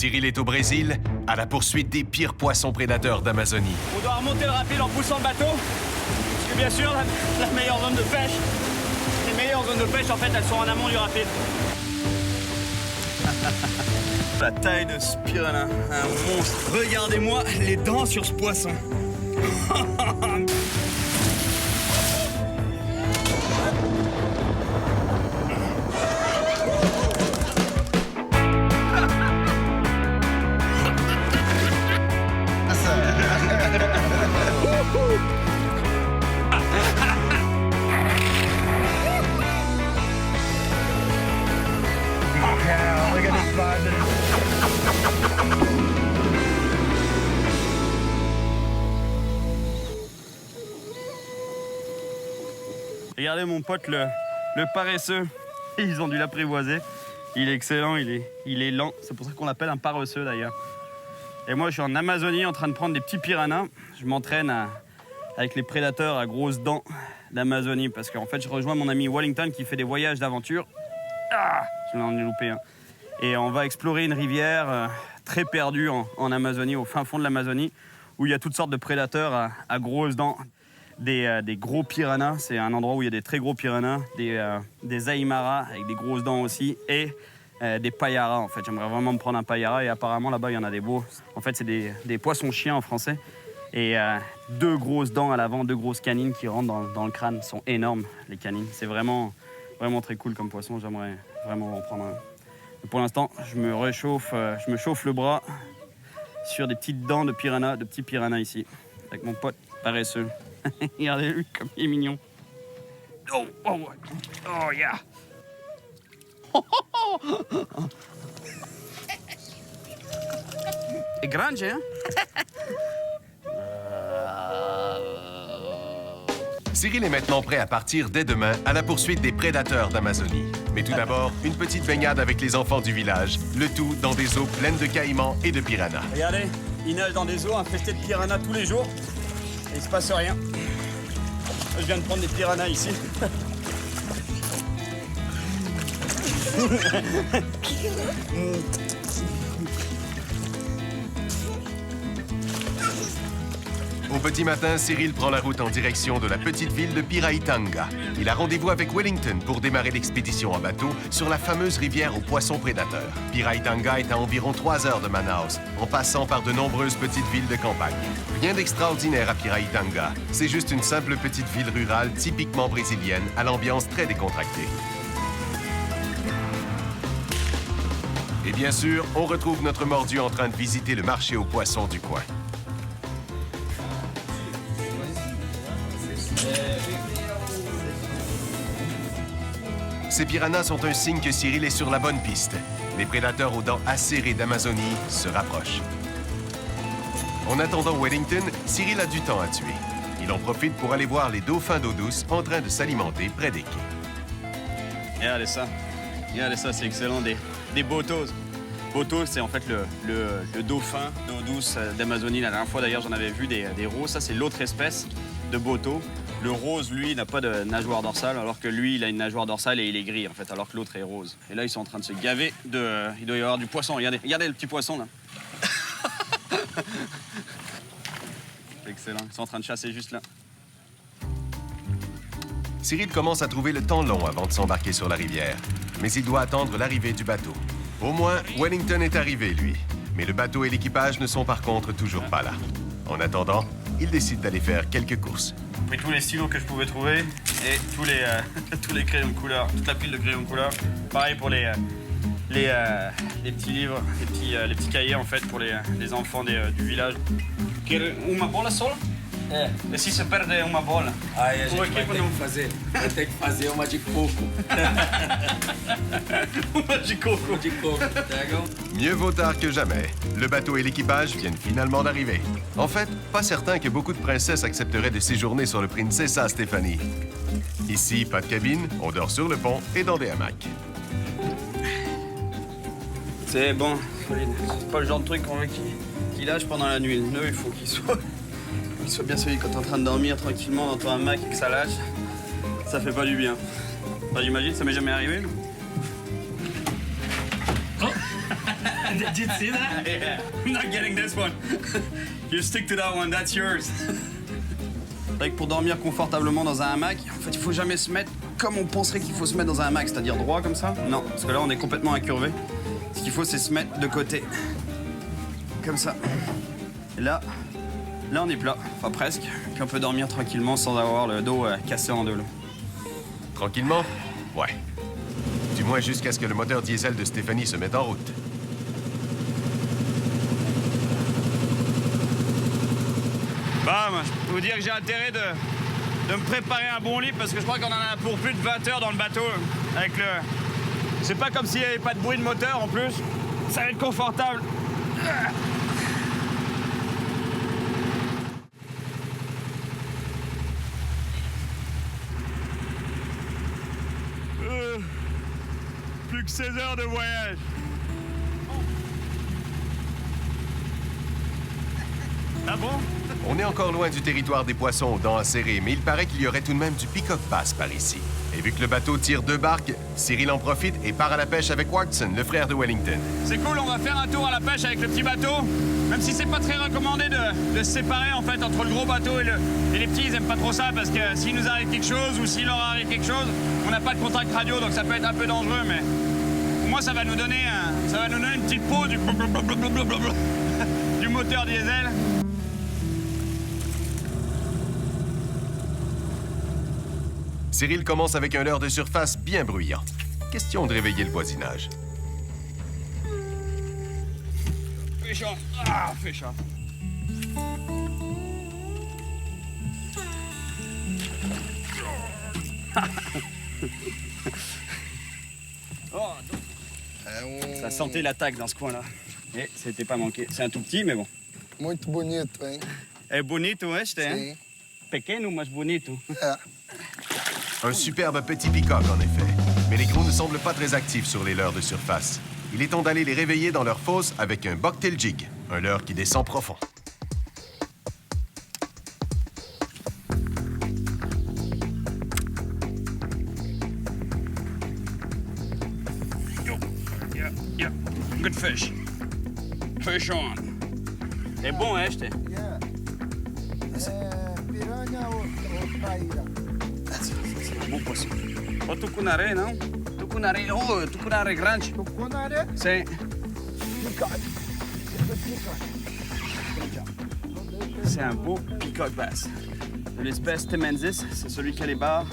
Cyril est au Brésil, à la poursuite des pires poissons prédateurs d'Amazonie. On doit remonter le rapide en poussant le bateau. Parce que bien sûr, la meilleure zone de pêche, les meilleures zones de pêche, en fait, elles sont en amont du rapide. La taille de ce piranha, un monstre. Regardez-moi les dents sur ce poisson. Regardez mon pote, le paresseux. Ils ont dû l'apprivoiser. Il est excellent, il est lent. C'est pour ça qu'on l'appelle un paresseux d'ailleurs. Et moi, je suis en Amazonie en train de prendre des petits piranhas. Je m'entraîne avec les prédateurs à grosses dents d'Amazonie parce qu'en fait, je rejoins mon ami Wellington qui fait des voyages d'aventure. Ah, je l'en ai loupé un. Et on va explorer une rivière très perdue en Amazonie, au fin fond de l'Amazonie, où il y a toutes sortes de prédateurs à grosses dents. Des gros piranhas, c'est un endroit où il y a des très gros piranhas, des aimaras avec des grosses dents aussi, et des payaras en fait. J'aimerais vraiment me prendre un payara et apparemment là-bas il y en a des beaux. En fait c'est des poissons chiens en français et deux grosses dents à l'avant, deux grosses canines qui rentrent dans le crâne, sont énormes les canines. C'est vraiment, vraiment très cool comme poisson, j'aimerais vraiment en prendre un. Mais pour l'instant je me chauffe le bras sur des petites dents de piranha, de petits piranhas ici, avec mon pote paresseux. Regardez-lui comme il est mignon. Oh, oh, oh, yeah. C'est grand, hein? Cyril est maintenant prêt à partir dès demain à la poursuite des prédateurs d'Amazonie. Mais tout d'abord, une petite baignade avec les enfants du village, le tout dans des eaux pleines de caïmans et de piranhas. Regardez, ils nagent dans des eaux infestées de piranhas tous les jours. Et il se passe rien. Je viens de prendre des piranhas ici. Au petit matin, Cyril prend la route en direction de la petite ville de Piraitanga. Il a rendez-vous avec Wellington pour démarrer l'expédition en bateau sur la fameuse rivière aux poissons prédateurs. Piraitanga est à environ 3 heures de Manaus, en passant par de nombreuses petites villes de campagne. Rien d'extraordinaire à Piraitanga. C'est juste une simple petite ville rurale typiquement brésilienne, à l'ambiance très décontractée. Et bien sûr, on retrouve notre mordu en train de visiter le marché aux poissons du coin. Ces piranhas sont un signe que Cyril est sur la bonne piste. Les prédateurs aux dents acérées d'Amazonie se rapprochent. En attendant Wellington, Cyril a du temps à tuer. Il en profite pour aller voir les dauphins d'eau douce en train de s'alimenter près des quais. Regardez ça, c'est excellent, des botos. Botos, c'est en fait le dauphin d'eau douce d'Amazonie. La dernière fois, d'ailleurs, j'en avais vu des roses. Ça, c'est l'autre espèce de boto. Le rose, lui, n'a pas de nageoire dorsale, alors que lui, il a une nageoire dorsale et il est gris, en fait, alors que l'autre est rose. Et là, ils sont en train de se gaver de... Il doit y avoir du poisson. Regardez le petit poisson, là. C'est excellent. Ils sont en train de chasser juste là. Cyril commence à trouver le temps long avant de s'embarquer sur la rivière. Mais il doit attendre l'arrivée du bateau. Au moins, Wellington est arrivé, lui. Mais le bateau et l'équipage ne sont par contre toujours pas là. En attendant, il décide d'aller faire quelques courses. J'ai pris tous les stylos que je pouvais trouver et tous les crayons de couleur, toute la pile de crayons de couleur. Pareil pour les petits livres, les petits cahiers en fait pour les enfants du village. Uma bola só? E se se perde uma bola? Aí a gente vai ter que fazer uma de coco. Uma de coco. De coco, pegam. Mieux vaut tard que jamais. Le bateau et l'équipage viennent finalement d'arriver. En fait, pas certain que beaucoup de princesses accepteraient de séjourner sur le Princesa Stephanie. Ici, pas de cabine, on dort sur le pont et dans des hamacs. C'est bon, c'est pas le genre de truc qu'on veut qu'il lâche pendant la nuit. Nous, il faut qu'il soit bien solide quand t'es en train de dormir tranquillement dans ton hamac et que ça lâche. Ça fait pas du bien. Enfin, j'imagine, ça m'est jamais arrivé. Did you see that? Yeah. I'm not getting this one. You stick to that one, that's yours. C'est vrai que pour dormir confortablement dans un hamac, en fait, il faut jamais se mettre comme on penserait qu'il faut se mettre dans un hamac, c'est-à-dire droit comme ça. Non, parce que là, on est complètement incurvé. Ce qu'il faut, c'est se mettre de côté. Comme ça. Et là, on est plat, enfin presque. Puis on peut dormir tranquillement sans avoir le dos cassé en deux. Là. Tranquillement? Ouais. Du moins jusqu'à ce que le moteur diesel de Stéphanie se mette en route. Bah, moi, je peux vous dire que j'ai intérêt de me préparer un bon lit parce que je crois qu'on en a pour plus de 20 heures dans le bateau. Avec le... C'est pas comme s'il n'y avait pas de bruit de moteur en plus. Ça va être confortable. Plus que 16 heures de voyage. Ah bon? On est encore loin du territoire des poissons aux dents acérées, mais il paraît qu'il y aurait tout de même du Peacock Bass par ici. Et vu que le bateau tire 2 barques, Cyril en profite et part à la pêche avec Watson, le frère de Wellington. C'est cool, on va faire un tour à la pêche avec le petit bateau. Même si c'est pas très recommandé de se séparer en fait entre le gros bateau et les petits, ils aiment pas trop ça parce que s'il nous arrive quelque chose ou s'il leur arrive quelque chose, on n'a pas de contact radio donc ça peut être un peu dangereux, mais pour moi ça va nous donner une petite peau du du moteur diesel. Cyril commence avec un leurre de surface bien bruyant. Question de réveiller le voisinage. Fish on. Ah, fish on. Oh, ça sentait l'attaque dans ce coin-là. Et c'était pas manqué. C'est un tout petit, mais bon. Muito bonito, hein? É bonito este, hein? Sim. Pequeno, mas bonito. É. Un superbe petit peacock, en effet. Mais les gros ne semblent pas très actifs sur les leurres de surface. Il est temps d'aller les réveiller dans leur fosse avec un bucktail jig, un leurre qui descend profond. Yeah. Good fish. Fish on. É bom este. Yeah. Piranha ou traíra? C'est un bon poisson. Pas tucunaré, non? Tucunaré. Oh, tucunaré grande. Tucunaré? C'est... Picante. C'est un beau peacock bass. De l'espèce Temensis, c'est celui qui a les barres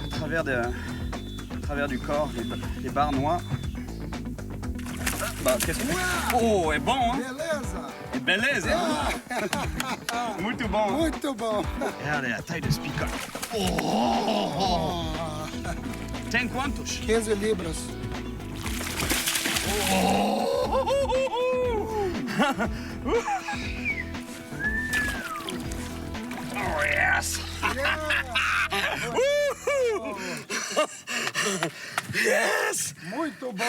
à travers du corps, les barres noires. Bah, qu'est-ce que... Oh, est bon, hein? Beleza? É beleza, hein? Muito bom. Muito bom. Regardez la taille de ce peacock. Oh! Tem quantos? 15 libras. Oh, yes! Yes! Muito bom,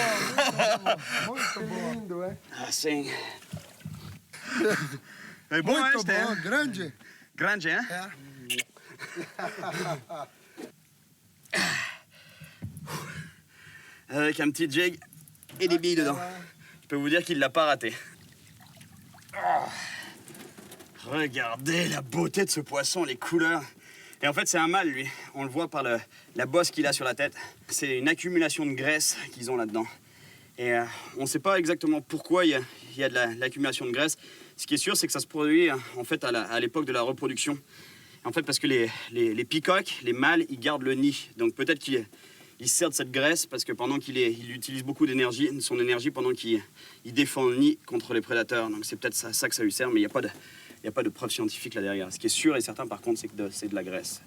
muito lindo, hein? Assim. É bom, Muito este, bom, hein? grande. Grande, hein? É. Avec un petit jig et des billes dedans. Je peux vous dire qu'il l'a pas raté. Oh. Regardez la beauté de ce poisson, les couleurs. Et en fait, c'est un mâle, lui. On le voit par la bosse qu'il a sur la tête. C'est une accumulation de graisse qu'ils ont là-dedans. Et on ne sait pas exactement pourquoi il y a de l'accumulation de graisse. Ce qui est sûr, c'est que ça se produit en fait à l'époque de la reproduction. En fait, parce que les peacocks, les mâles, ils gardent le nid. Donc peut-être qu'ils se servent de cette graisse parce que pendant qu'il utilise beaucoup d'énergie, son énergie pendant qu'il défend le nid contre les prédateurs. Donc c'est peut-être ça que ça lui sert, mais il n'y a pas de preuve scientifique là derrière. Ce qui est sûr et certain, par contre, c'est que c'est de la graisse.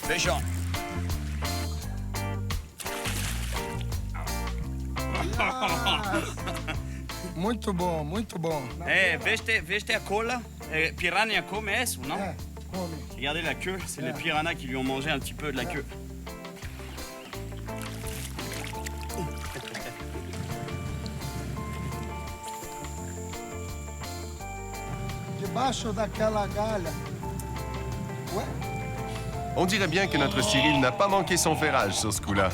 Fish on. Muito bom, muito bom. Veste a cola, piranha come eso, non? É, come. Regardez la queue, c'est les piranhas qui lui ont mangé un petit peu de la queue. debaixo daquela galha. Ué? On dirait bien que notre Cyril n'a pas manqué son ferrage sur ce coup-là.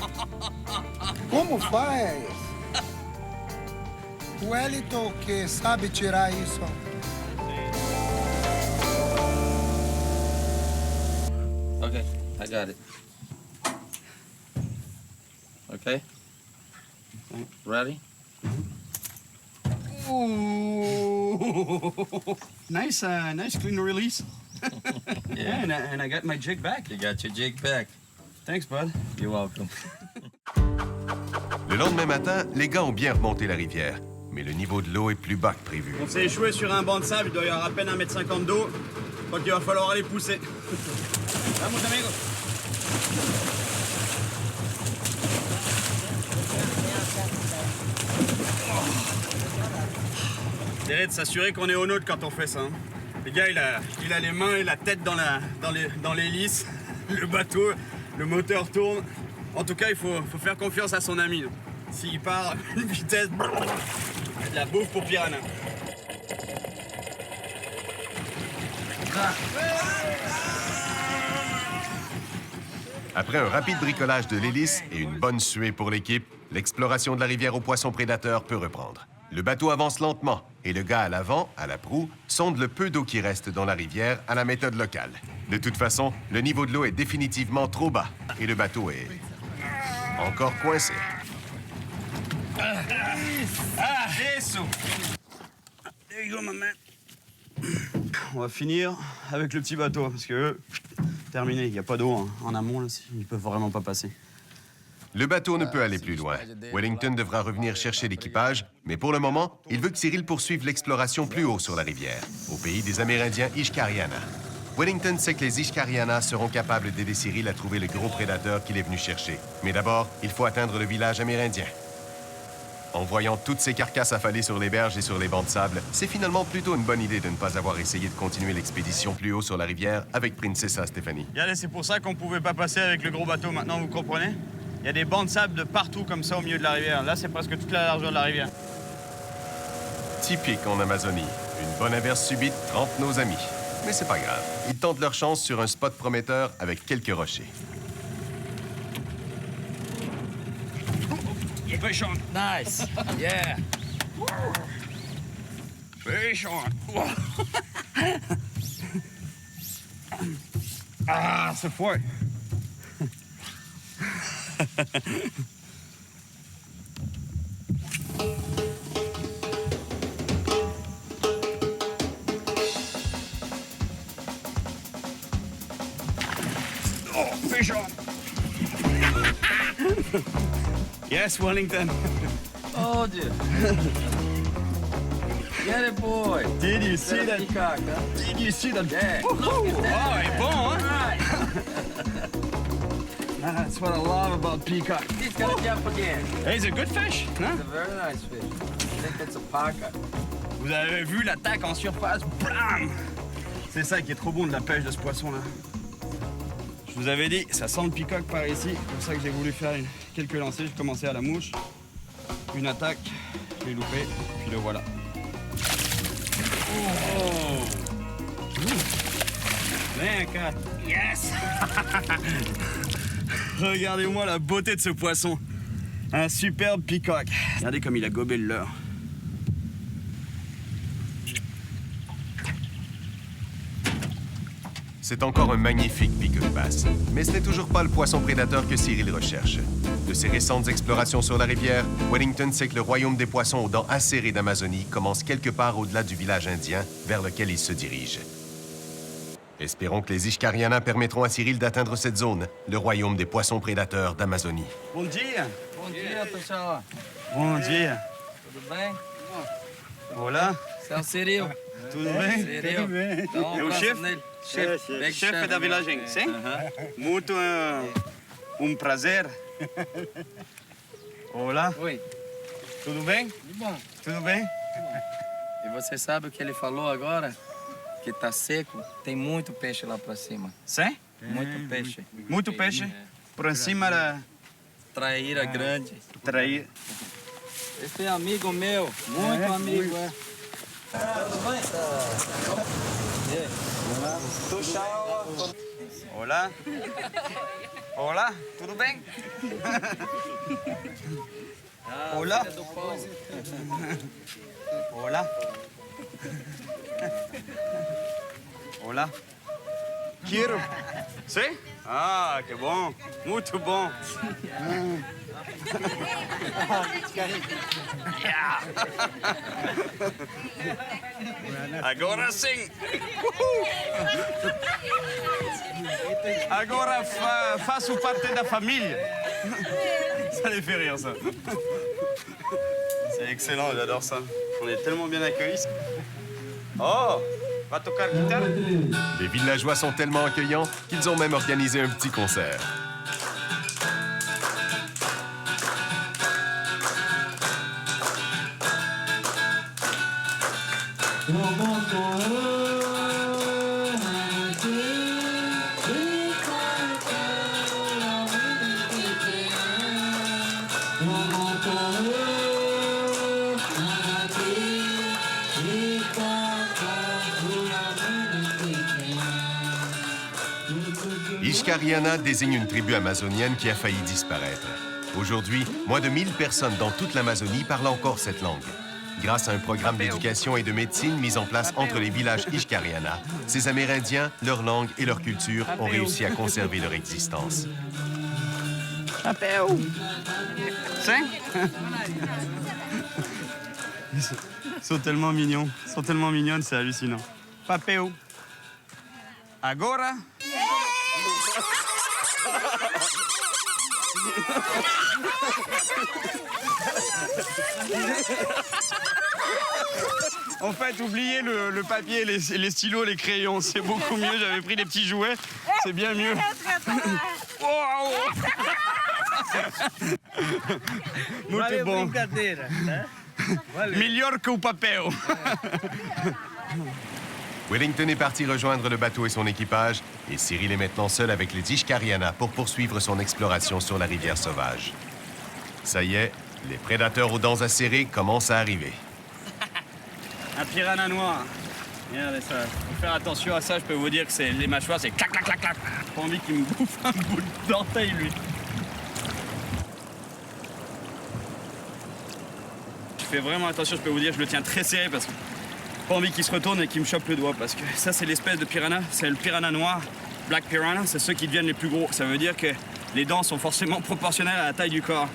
Como faz? O Wellington que sabe tirar isso. Okay, I got it. Okay? Ready? Ooh, nice clean release. Yeah, and I got my jig back. You got your jig back. Thanks, bud. You're welcome. Le lendemain matin, les gars ont bien remonté la rivière, mais le niveau de l'eau est plus bas que prévu. On s'est échoué sur un banc de sable, il doit y avoir à peine 1,50 m d'eau. Donc il va falloir aller pousser. Vamos, amigos. Essayez de s'assurer qu'on est au nôtre quand on fait ça. Hein. Le gars, il a les mains et la tête dans l'hélice. Le bateau, le moteur tourne. En tout cas, il faut faire confiance à son ami. S'il part à une vitesse, il y a de la bouffe pour Piranha. Après un rapide bricolage de l'hélice et une bonne suée pour l'équipe, l'exploration de la rivière aux poissons prédateurs peut reprendre. Le bateau avance lentement et le gars à l'avant, à la proue, sonde le peu d'eau qui reste dans la rivière à la méthode locale. De toute façon, le niveau de l'eau est définitivement trop bas et le bateau est encore coincé. Eso. There you go, my man. On va finir avec le petit bateau parce que terminé, il n'y a pas d'eau en amont là, ils peuvent vraiment pas passer. Le bateau ne peut aller plus loin. Wellington devra revenir chercher l'équipage, mais pour le moment, il veut que Cyril poursuive l'exploration plus haut sur la rivière, au pays des Amérindiens Ishkariana. Wellington sait que les Ishkariana seront capables d'aider Cyril à trouver le gros prédateur qu'il est venu chercher. Mais d'abord, il faut atteindre le village amérindien. En voyant toutes ces carcasses affalées sur les berges et sur les bancs de sable, c'est finalement plutôt une bonne idée de ne pas avoir essayé de continuer l'expédition plus haut sur la rivière avec Princessa Stephanie. Regardez, c'est pour ça qu'on pouvait pas passer avec le gros bateau maintenant, vous comprenez? Il y a des bancs de sable de partout comme ça au milieu de la rivière. Là, c'est presque toute la largeur de la rivière. Typique en Amazonie. Une bonne averse subite trempe nos amis. Mais c'est pas grave. Ils tentent leur chance sur un spot prometteur avec quelques rochers. Fish on. Nice. Yeah. Fish on. Ah, c'est fort. Oh, fish on. Yes, Wellington. Oh, dear. Get it, boy. Did you see that? Peacock, huh? Did you see that? Yeah. Woohoo! Look at that. Oh, est bon, hein? Right. That's what I love about peacock. He's gonna jump again. Hey, it's a good fish, hein? It's a very nice fish. I think it's a pocket. Vous avez vu l'attaque en surface? Blam! C'est ça qui est trop bon de la pêche de ce poisson-là. Je vous avais dit, ça sent le peacock par ici. C'est pour ça que j'ai voulu faire quelques lancers. J'ai commencé à la mouche. Une attaque, je l'ai loupé, puis le voilà. Oh! Viens, yes! Regardez-moi la beauté de ce poisson. Un superbe peacock. Regardez comme il a gobé le leurre. C'est encore un magnifique pick de basse. Mais ce n'est toujours pas le poisson prédateur que Cyril recherche. De ses récentes explorations sur la rivière, Wellington sait que le royaume des poissons aux dents acérées d'Amazonie commence quelque part au-delà du village indien vers lequel il se dirige. Espérons que les Ishkariana permettront à Cyril d'atteindre cette zone, le royaume des poissons prédateurs d'Amazonie. Bom dia! Bom dia, pessoal. Bom dia! Tudo bem? Olá! Você é o Ciril. Tudo bem? Ciril. Dá um É o abraço chefe? nele. Chefe, chefe da villagem, sim? Muito prazer. Olá, Oi. tudo bem? Bom. Tudo bem? E você sabe o que ele falou agora? Que tá seco, tem muito peixe lá pra cima. Sim? Muito peixe. Muito peixe. Por cima da Traíra grande. trair. Esse é amigo meu, muito amigo, é. Hola. Hola, tudo bem? Hola. Hola. Hola. Quiero. ¿Sí? Ah, qué bon. Muito bom. Yeah. Agora sim. Agora faço parte da família. Ça les fait rire, ça. C'est excellent, j'adore ça. On est tellement bien accueillis. Oh, va tocar guitare? Les villageois sont tellement accueillants qu'ils ont même organisé un petit concert. Ixcariana désigne une tribu amazonienne qui a failli disparaître. Aujourd'hui, moins de 1000 personnes dans toute l'Amazonie parlent encore cette langue. Grâce à un programme d'éducation et de médecine mis en place entre les villages Ixcariana, ces Amérindiens, leur langue et leur culture ont réussi à conserver leur existence. Chapéu. Ils sont tellement mignons. Ils sont tellement mignonnes, c'est hallucinant. Papéo. Agora. En fait, oubliez le papier, les stylos, les crayons. C'est beaucoup mieux. J'avais pris des petits jouets. C'est bien mieux. Wow. Muito bom. Melhor que o papel. Wellington est parti rejoindre le bateau et son équipage, et Cyril est maintenant seul avec les Ixcariana pour poursuivre son exploration sur la rivière sauvage. Ça y est, les prédateurs aux dents acérées commencent à arriver. Un piranha noir. Regardez ça. Faut faire attention à ça, je peux vous dire que c'est les mâchoires, c'est clac, clac, clac, clac. Pas envie qu'il me bouffe un bout d'orteil, lui. Je fais vraiment attention, je peux vous dire, je le tiens très serré parce que pas envie qu'il se retourne et qu'il me chope le doigt, parce que ça, c'est l'espèce de piranha, c'est le piranha noir, black piranha, c'est ceux qui deviennent les plus gros. Ça veut dire que les dents sont forcément proportionnelles à la taille du corps.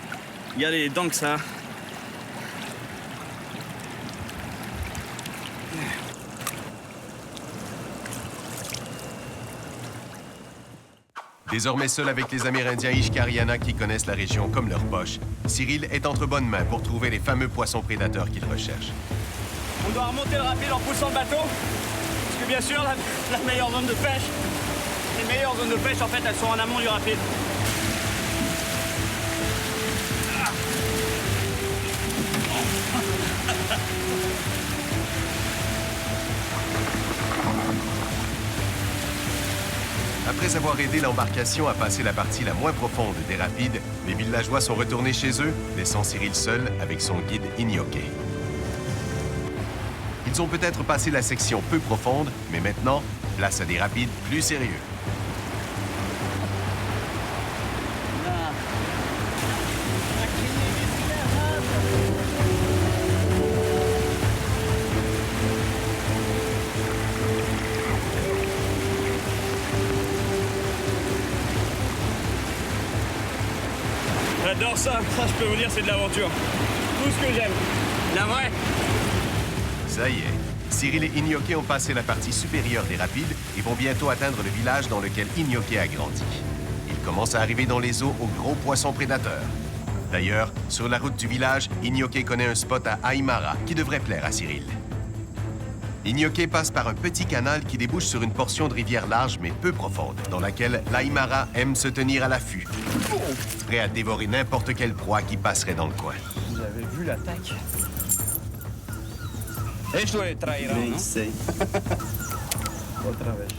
Il y a les dents que ça. Désormais seul avec les Amérindiens Ixcariana qui connaissent la région comme leur poche, Cyril est entre bonnes mains pour trouver les fameux poissons prédateurs qu'il recherche. On doit remonter le rapide en poussant le bateau, parce que bien sûr, la meilleure zone de pêche, les meilleures zones de pêche, en fait, elles sont en amont du rapide. Après avoir aidé l'embarcation à passer la partie la moins profonde des rapides, les villageois sont retournés chez eux, laissant Cyril seul avec son guide Inyoké. Ils ont peut-être passé la section peu profonde, mais maintenant, place à des rapides plus sérieux. J'adore ça, je peux vous dire, c'est de l'aventure. Tout ce que j'aime, la vraie. Ça y est, Cyril et Inyoké ont passé la partie supérieure des rapides et vont bientôt atteindre le village dans lequel Inyoké a grandi. Ils commencent à arriver dans les eaux aux gros poissons prédateurs. D'ailleurs, sur la route du village, Inyoké connaît un spot à Aymara qui devrait plaire à Cyril. Inyoké passe par un petit canal qui débouche sur une portion de rivière large mais peu profonde, dans laquelle l'Aymara aime se tenir à l'affût, prêt à dévorer n'importe quelle proie qui passerait dans le coin. Vous avez vu l'attaque? Esto é trairão, não? Sei. Outra vez.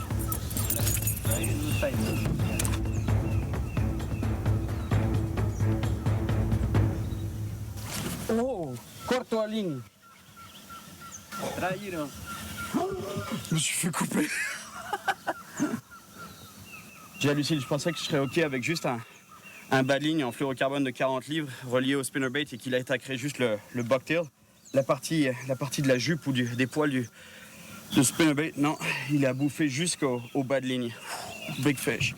Oh, corto a ligne. Traíram. Je me suis fait couper. J'ai halluciné, je pensais que je serais OK avec juste un bas de ligne en fluorocarbone de 40 livres relié au spinnerbait et qu'il attaquerait juste le bucktail. La partie de la jupe ou des poils du spinnerbait, non, il a bouffé jusqu'au bas de ligne. Big fish.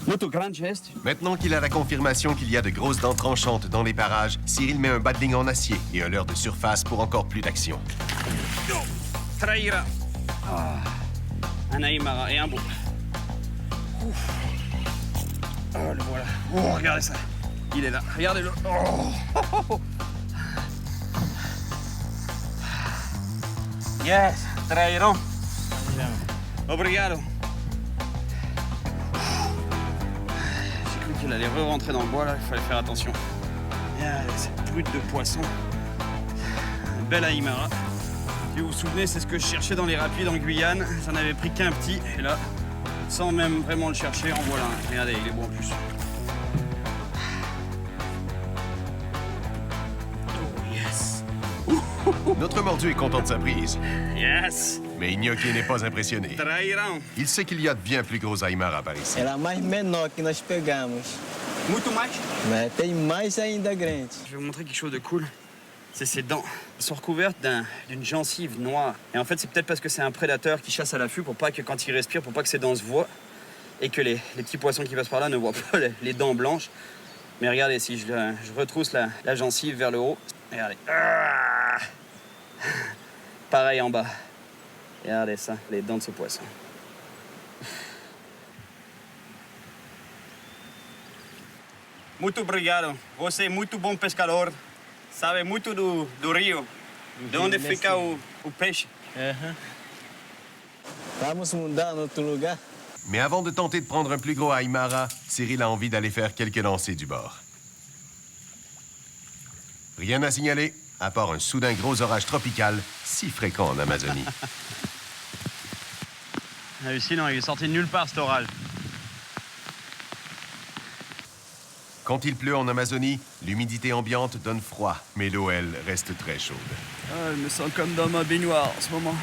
Muito grande geste. Maintenant qu'il a la confirmation qu'il y a de grosses dents tranchantes dans les parages, Cyril met un bas de ligne en acier et un leurre de surface pour encore plus d'action. Traira. Un aïmara et un beau. Ouf. Oh, le voilà. Oh, regardez ça. Il est là. Regardez-le. Oh. Yes, trairão. Obrigado. J'ai cru qu'il allait re-rentrer dans le bois là, il fallait faire attention. Regardez cette brute de poisson. Un bel aïmara. Si vous vous souvenez, c'est ce que je cherchais dans les rapides en Guyane. J'en avais pris qu'un petit, et là, sans même vraiment le chercher, en voilà un. Regardez, il est beau en plus. Oh yes. Notre mordu est content de sa prise, Yes. mais Gnocchi n'est pas impressionné. Trairão. Il sait qu'il y a de bien plus gros aïmaras par ici. Era mais menor que nós pegamos, Muito mais. mas tem mais ainda grande. Je vais vous montrer quelque chose de cool. C'est ses dents. Elles sont recouvertes d'une gencive noire. Et en fait, c'est peut-être parce que c'est un prédateur qui chasse à l'affût pour pas que quand il respire, pour pas que ses dents se voient et que les petits poissons qui passent par là ne voient pas les dents blanches. Mais regardez, si je retrousse la gencive vers le haut, regardez. Ah, pareil en bas. Regardez ça, les dents de ce poisson. Muito obrigado. Você é muito bom pescador. Sabe muito do rio. De onde fica o peixe. Vamos mudar em outro lugar? Mais avant de tenter de prendre un plus gros aïmara, Cyril a envie d'aller faire quelques lancers du bord. Rien à signaler, à part un soudain gros orage tropical, si fréquent en Amazonie. Hallucinant, il est sorti de nulle part cet orage. Quand il pleut en Amazonie, l'humidité ambiante donne froid, mais l'eau, elle, reste très chaude. Ah, je me sens comme dans ma baignoire en ce moment.